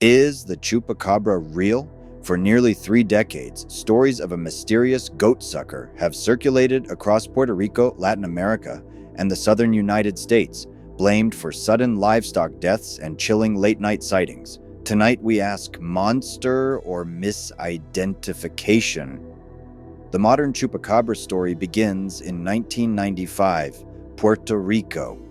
Is the Chupacabra real? For nearly 3 decades, stories of a mysterious goat sucker have circulated across Puerto Rico, Latin America, and the southern United States, blamed for sudden livestock deaths and chilling late-night sightings. Tonight we ask, monster or misidentification? The modern Chupacabra story begins in 1995, Puerto Rico.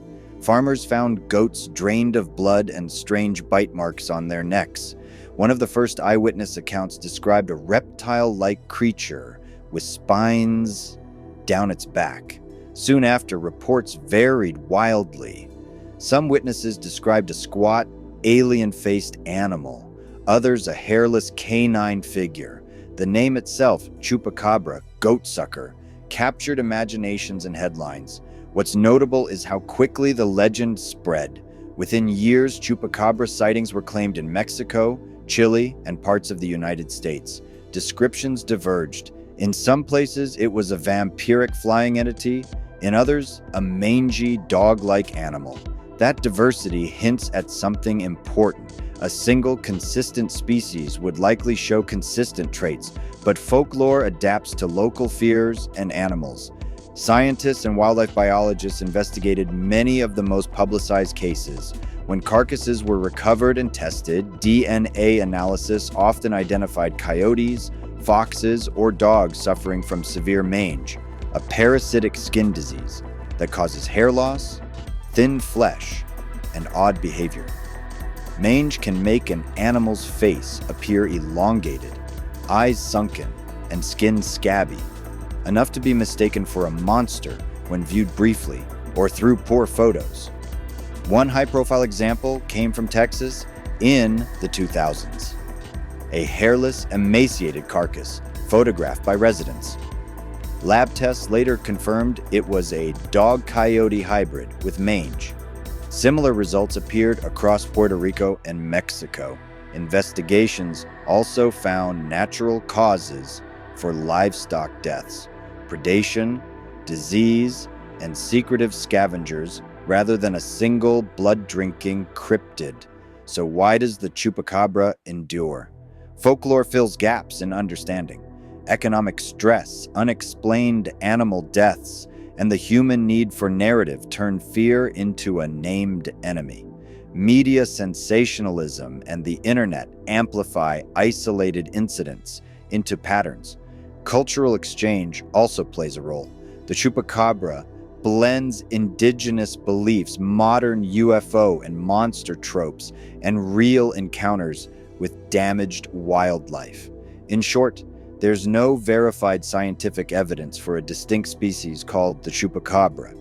Farmers found goats drained of blood and strange bite marks on their necks. One of the first eyewitness accounts described a reptile-like creature with spines down its back. Soon after, reports varied wildly. Some witnesses described a squat, alien-faced animal, others a hairless canine figure. The name itself, Chupacabra, goat sucker, captured imaginations and headlines. What's notable is how quickly the legend spread. Within years, Chupacabra sightings were claimed in Mexico, Chile, and parts of the United States. Descriptions diverged. In some places, it was a vampiric flying entity. In others, a mangy, dog-like animal. That diversity hints at something important. A single, consistent species would likely show consistent traits, but folklore adapts to local fears and animals. Scientists and wildlife biologists investigated many of the most publicized cases. When carcasses were recovered and tested, DNA analysis often identified coyotes, foxes, or dogs suffering from severe mange, a parasitic skin disease that causes hair loss, thin flesh, and odd behavior. Mange can make an animal's face appear elongated, eyes sunken, and skin scabby, enough to be mistaken for a monster when viewed briefly or through poor photos. One high-profile example came from Texas in the 2000s. A hairless, emaciated carcass photographed by residents. Lab tests later confirmed it was a dog-coyote hybrid with mange. Similar results appeared across Puerto Rico and Mexico. Investigations also found natural causes for livestock deaths: predation, disease, and secretive scavengers rather than a single blood-drinking cryptid. So why does the Chupacabra endure? Folklore fills gaps in understanding. Economic stress, unexplained animal deaths, and the human need for narrative turn fear into a named enemy. Media sensationalism and the internet amplify isolated incidents into patterns. Cultural exchange also plays a role. The Chupacabra blends indigenous beliefs, modern UFO and monster tropes, and real encounters with damaged wildlife. In short, there's no verified scientific evidence for a distinct species called the Chupacabra.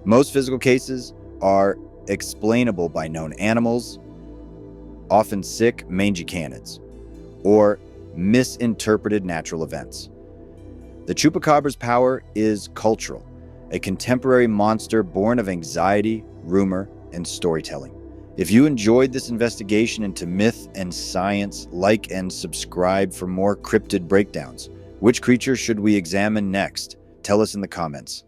Most physical cases are explainable by known animals, often sick, mangy canids, or misinterpreted natural events. The Chupacabra's power is cultural, a contemporary monster born of anxiety, rumor, and storytelling. If you enjoyed this investigation into myth and science, like and subscribe for more cryptid breakdowns. Which creature should we examine next? Tell us in the comments.